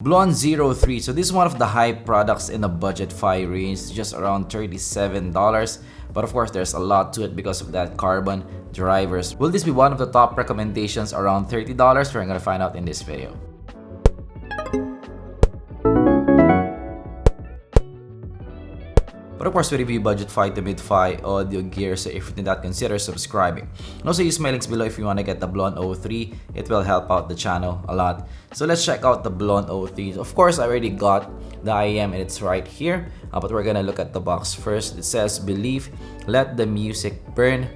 BLON 03. So this is one of the high products in the budgetfi range, just around $37. But of course, there's a lot to it because of that carbon drivers. Will this be one of the top recommendations around $30? We're gonna find out in this video. But of course, we review budgetfi to midfi audio gear, so if you did not, consider subscribing. And also use my links below if you want to get the BLON 03. It will help out the channel a lot. So let's check out the BLON 03. Of course, I already got the IEM and it's right here. But we're gonna look at the box first. It says, "Believe, let the music burn.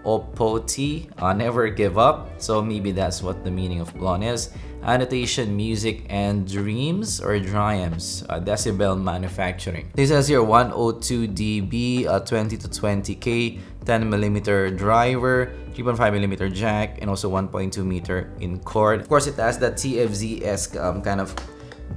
Opoti, never give up." So maybe that's what the meaning of BLON is. Annotation, music, and dreams or dreams. Decibel manufacturing. This says here 102 dB, 20 to 20K, 10mm driver, 3.5mm jack, and also 1.2 meter in cord. Of course, it has that TFZ-esque kind of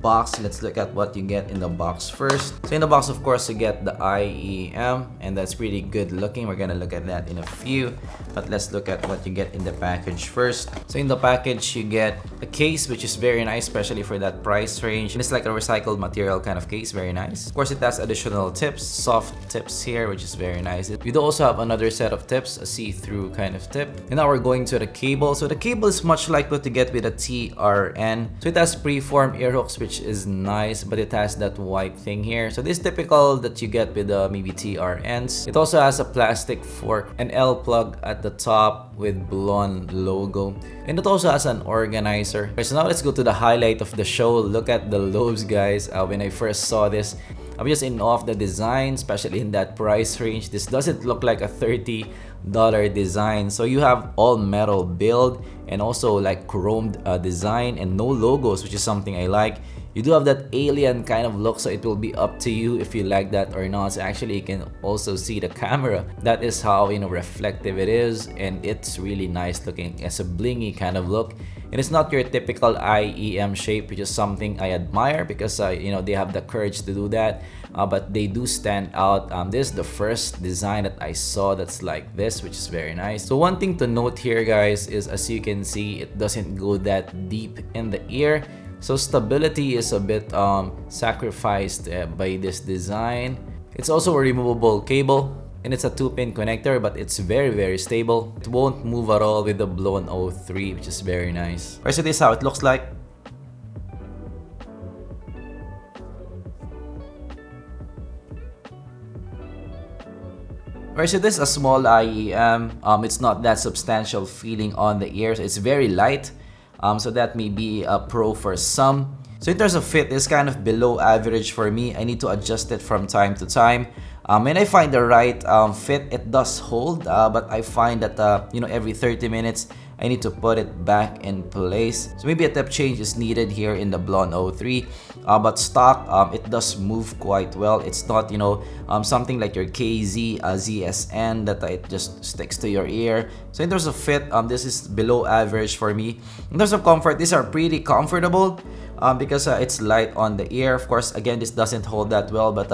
box. Let's look at what you get in the box first. So in the box, of course, you get the IEM, and that's pretty good looking. We're gonna look at that in a few, but let's look at what you get in the package first. So in the package, you get a case, which is very nice, especially for that price range. And it's like a recycled material kind of case, very nice. Of course, it has additional tips, soft tips here, which is very nice. We do also have another set of tips, a see-through kind of tip. And now we're going to the cable. So the cable is much like what you get with a TRN. So it has preformed ear hooks, which is nice, but it has that white thing here. So this is typical that you get with maybe TRNs. It also has a plastic fork, an L plug at the top with BLON logo, and it also has an organizer. Okay, so now let's go to the highlight of the show. Look at the lobes, guys. When I first saw this, I'm just in awe of the design, especially in that price range. This doesn't look like a $30 design. So you have all metal build and also like chromed design and no logos, which is something I like. You do have that alien kind of look, so it will be up to you if you like that or not. So actually, you can also see the camera. That is how, you know, reflective it is, and it's really nice looking. It's a blingy kind of look, and it's not your typical IEM shape, which is something I admire because you know, they have the courage to do that. But they do stand out. This is the first design that I saw that's like this, which is very nice. So one thing to note here, guys, is as you can see, it doesn't go that deep in the ear. So stability is a bit sacrificed by this design. It's also a removable cable, and it's a 2-pin connector, but it's very stable. It won't move at all with the BLON 03, which is very nice. Alright, so this is how it looks like. Alright, so this is a small IEM. It's not that substantial feeling on the ears. It's very light. So that may be a pro for some. So in terms of fit, it's kind of below average for me. I need to adjust it from time to time. And I find the right fit. It does hold, but I find that you know, every 30 minutes I need to put it back in place. So maybe a tip change is needed here in the BLON 03. But stock, it does move quite well. It's not, you know, something like your KZ ZS10 that it just sticks to your ear. So in terms of fit, this is below average for me. In terms of comfort, these are pretty comfortable. Because it's light on the ear. Of course, again, this doesn't hold that well, but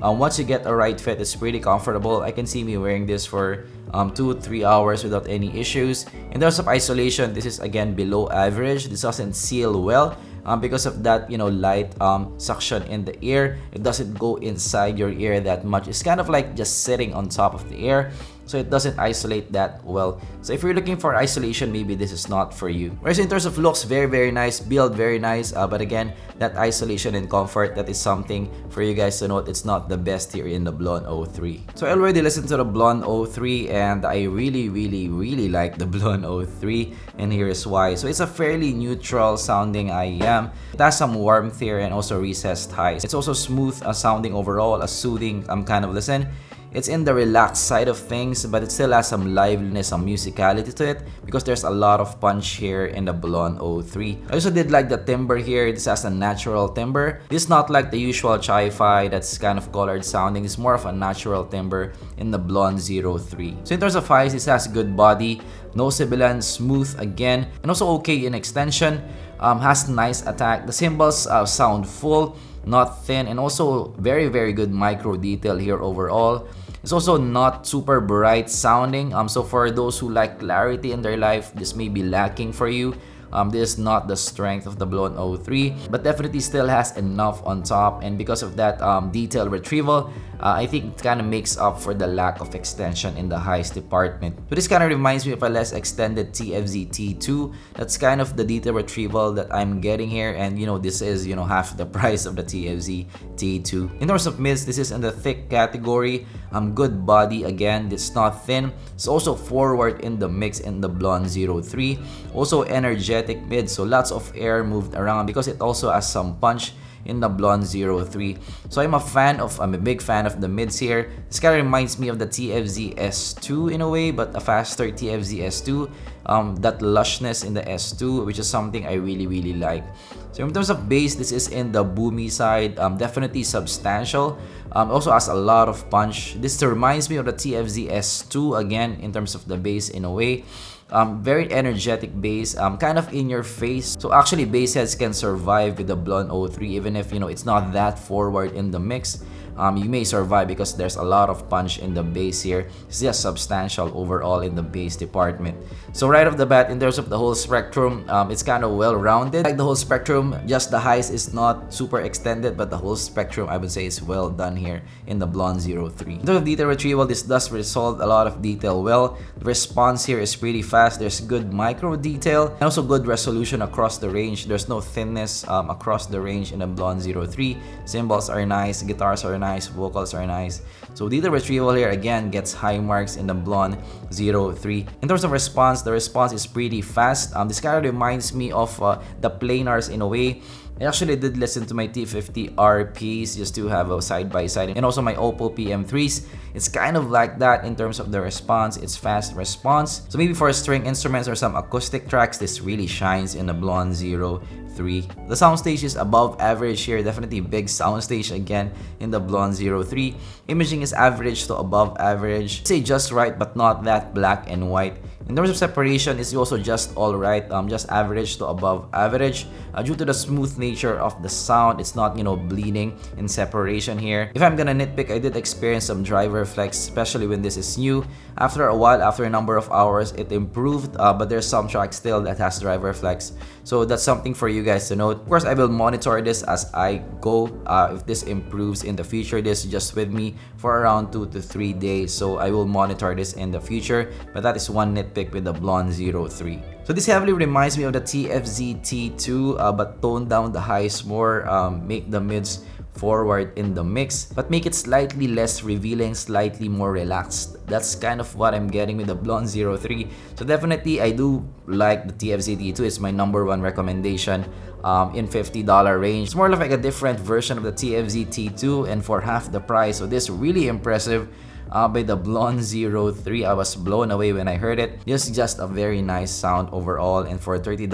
once you get a right fit, it's pretty comfortable. I can see me wearing this for 2-3 hours without any issues. In terms of isolation, this is again below average. This doesn't seal well because of that, you know, light suction in the ear. It doesn't go inside your ear that much. It's kind of like just sitting on top of the ear, so it doesn't isolate that well. So if you're looking for isolation, maybe this is not for you. Whereas in terms of looks, very nice, build very nice, but again, that isolation and comfort, that is something for you guys to note. It's not the best here in the BLON 03. So I already listened to the BLON 03, and I really like the BLON 03, and here is why. So it's a fairly neutral sounding IEM. It has some warmth here and also recessed highs. It's also smooth sounding overall, a soothing kind of listen. It's in the relaxed side of things, but it still has some liveliness, some musicality to it because there's a lot of punch here in the BLON 03. I also did like the timbre here. This has a natural timbre. This is not like the usual chi-fi that's kind of colored sounding. It's more of a natural timbre in the BLON 03. So in terms of highs, this has good body, no sibilant, smooth again, and also okay in extension. Has nice attack. The cymbals sound full, not thin, and also very good micro detail here overall. It's also not super bright sounding. So for those who like clarity in their life, this may be lacking for you. This is not the strength of the BLON 03, but definitely still has enough on top, and because of that detail retrieval, I think it kind of makes up for the lack of extension in the highs department. So this kind of reminds me of a less extended TFZ T2. That's kind of the detail retrieval that I'm getting here, and this is half the price of the TFZ T2. In terms of mids, this is in the thick category. Good body again, it's not thin. It's also forward in the mix in the BLON 03. Also energetic mid, so lots of air moved around because it also has some punch in the BLON 03. So I'm a big fan of the mids here. This kind of reminds me of the TFZ S2 in a way, but a faster TFZ S2. That lushness in the S2, which is something I really like. So in terms of bass, this is in the boomy side, definitely substantial. Also has a lot of punch. This reminds me of the TFZ S2 again in terms of the bass in a way. Very energetic bass, kind of in your face. So actually bass heads can survive with the BLON 03 even if it's not that forward in the mix. You may survive because there's a lot of punch in the bass here. It's just substantial overall in the bass department. So right off the bat, in terms of the whole spectrum, it's kind of well-rounded. Like the whole spectrum, just the highs is not super extended, but the whole spectrum I would say is well done here in the BLON 03. In terms of detail retrieval, this does resolve a lot of detail well. The response here is pretty fast. There's good micro detail and also good resolution across the range. There's no thinness across the range in the BLON 03. Cymbals are nice, guitars are nice, vocals are nice. So detail retrieval here again gets high marks in the BLON 03. In terms of response, the response is pretty fast. This kind of reminds me of the planars in a way. I actually did listen to my T50 RPs just to have a side-by-side, and also my Oppo PM3s. It's kind of like that in terms of the response. It's fast response. So maybe for string instruments or some acoustic tracks, this really shines in the BLON 03. The soundstage is above average here, definitely big soundstage again in the BLON 03. Imaging is average to above average. I'd say just right, but not that black and white. In terms of separation, it's also just alright, just average to above average. Due to the smooth nature of the sound, it's not, bleeding in separation here. If I'm gonna nitpick, I did experience some driver flex, especially when this is new. After a while, after a number of hours, it improved, but there's some tracks still that has driver flex. So that's something for you guys to note. Of course, I will monitor this as I go. If this improves in the future, this is just with me for around 2 to 3 days. So I will monitor this in the future, but that is one nitpick with the BLON 03. So this heavily reminds me of the TFZ T2, but tone down the highs more, make the mids forward in the mix, but make it slightly less revealing, slightly more relaxed. That's kind of what I'm getting with the BLON 03. So definitely I do like the TFZ T2. It's my #1 recommendation in $50 range. It's more like a different version of the TFZ T2 and for half the price. So this is really impressive. By the BLON 03, I was blown away when I heard it. This is just a very nice sound overall, and for $30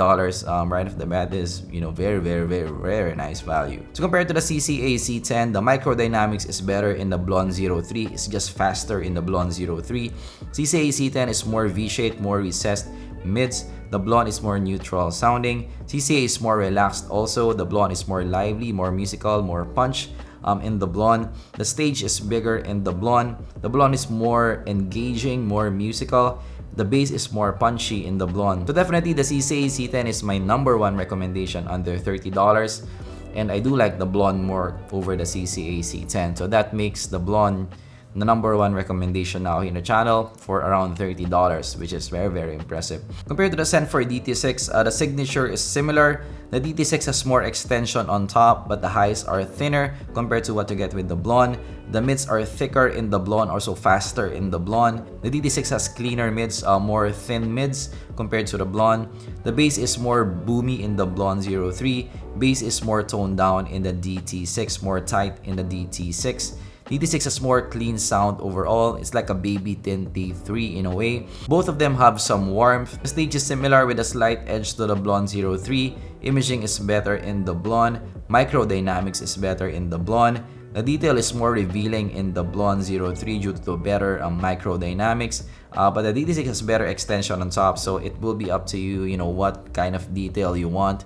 right off the bat is very nice value. So compared to the CCA C10, the microdynamics is better in the BLON 03. It's just faster in the BLON 03. CCA C10 is more V-shaped, more recessed mids. The BLON is more neutral sounding. CCA is more relaxed also. The BLON is more lively, more musical, more punch. In the BLON, the stage is bigger in the BLON. The BLON is more engaging, more musical. The bass is more punchy in the BLON. So definitely the CCA C10 is my #1 recommendation under $30. And I do like the BLON more over the CCA C10. So that makes the BLON the #1 recommendation now in the channel for around $30, which is very impressive. Compared to the Zenfone DT6, the signature is similar. The DT6 has more extension on top, but the highs are thinner compared to what you get with the BLON. The mids are thicker in the BLON, also faster in the BLON. The DT6 has cleaner mids, more thin mids compared to the BLON. The bass is more boomy in the BLON 03. Bass is more toned down in the DT6, more tight in the DT6. DT6 has more clean sound overall. It's like a baby tint T3 in a way. Both of them have some warmth. The stage is similar with a slight edge to the BLON 03. Imaging is better in the BLON. Microdynamics is better in the BLON. The detail is more revealing in the BLON 03 due to better microdynamics. But the DT6 has better extension on top, so it will be up to you, what kind of detail you want.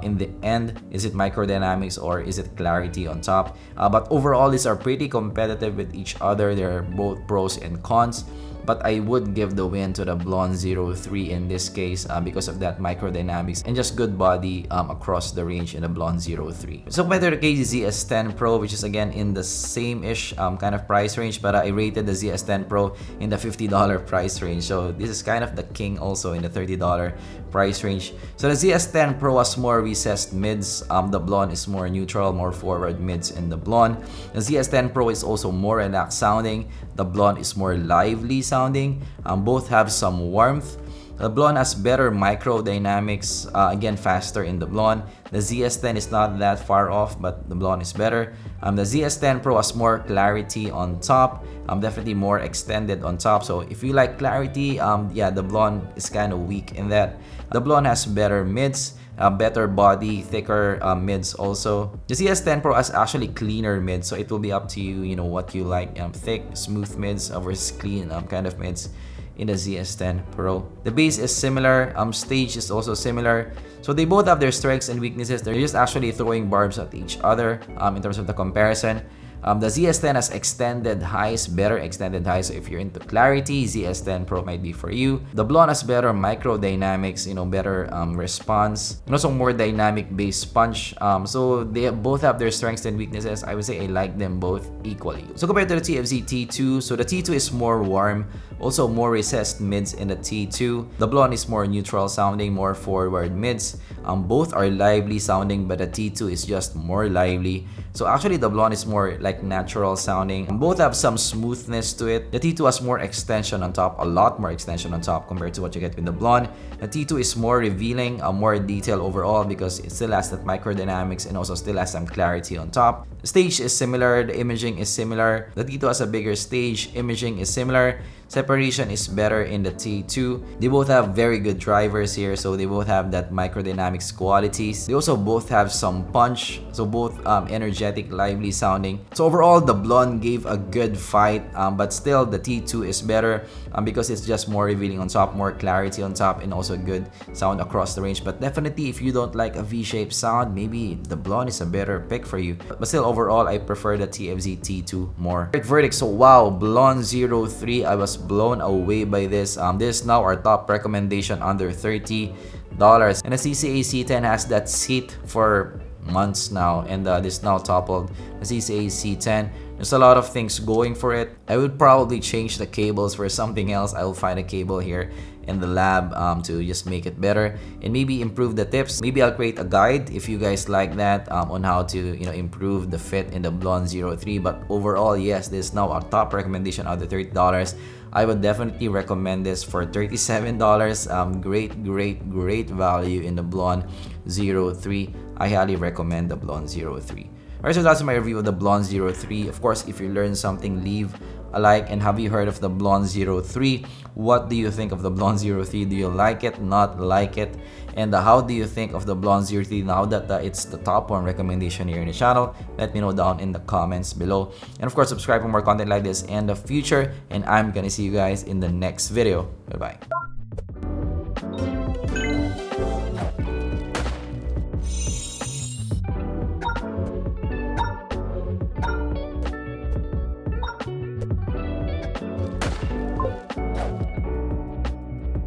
In the end, is it microdynamics or is it clarity on top? But overall, these are pretty competitive with each other. They're both pros and cons. but I would give the win to the BLON 03 in this case because of that microdynamics and just good body across the range in the BLON 03. So compared to the ZS10 Pro, which is again in the same-ish kind of price range, but I rated the ZS10 Pro in the $50 price range. So this is kind of the king also in the $30 price range. So the ZS10 Pro has more recessed mids. The BLON is more neutral, more forward mids in the BLON. The ZS10 Pro is also more relaxed sounding. The BLON is more lively sounding. Both have some warmth. The BLON has better microdynamics, again faster in the BLON. The ZS10 is not that far off, but the BLON is better. The ZS10 Pro has more clarity on top, definitely more extended on top. So if you like clarity, yeah, the BLON is kind of weak in that. The BLON has better mids, better body, thicker mids also. The ZS10 Pro has actually cleaner mids, so it will be up to you, you know, what you like, thick, smooth mids versus clean kind of mids in the ZS10 Pro. The bass is similar, stage is also similar. So they both have their strengths and weaknesses. They're just actually throwing barbs at each other in terms of the comparison. The ZS10 has extended highs, better extended highs. So if you're into clarity, ZS10 Pro might be for you. The BLON has better microdynamics, you know, better response, and also more dynamic bass punch. So they both have their strengths and weaknesses. I would say I like them both equally. So compared to the TFZ T2, so the T2 is more warm, also more recessed mids in the T2. The BLON is more neutral sounding, more forward mids. Both are lively sounding, but the T2 is just more lively. So actually the BLON is more like natural sounding. Both have some smoothness to it. The T2 has more extension on top, a lot more extension on top compared to what you get with the BLON. The T2 is more revealing, more detail overall because it still has that microdynamics and also still has some clarity on top. The stage is similar, the imaging is similar. The T2 has a bigger stage, imaging is similar. Separation is better in the T2. They both have very good drivers here, so they both have that microdynamics qualities. They also both have some punch, so both energetic, lively sounding. So overall, the BLON gave a good fight, but still the T2 is better because it's just more revealing on top, more clarity on top, and also good sound across the range. But definitely, if you don't like a V-shaped sound, maybe the BLON is a better pick for you. But still, overall, I prefer the TFZ T2 more. Verdict, so wow, BLON 03, I was blown away by this. This is now our top recommendation under $30. And the CCA C10 has that seat for months now, and this now toppled the CCA C10. There's a lot of things going for it. I would probably change the cables for something else. I will find a cable here in the lab to just make it better and maybe improve the tips. Maybe I'll create a guide if you guys like that on how to, you know, improve the fit in the BLON 03. But overall, yes, this is now our top recommendation under $30. I would definitely recommend this for $37. Great value in the BLON 03. I highly recommend the BLON 03. Alright, so that's my review of the BLON 03. Of course, if you learned something, leave a like. And have you heard of the BLON 03? What do you think of the BLON 03? Do you like it, not like it? And how do you think of the BLON 03 now that it's the top one recommendation here in the channel? Let me know down in the comments below. And of course, subscribe for more content like this in the future. And I'm gonna see you guys in the next video. Bye-bye.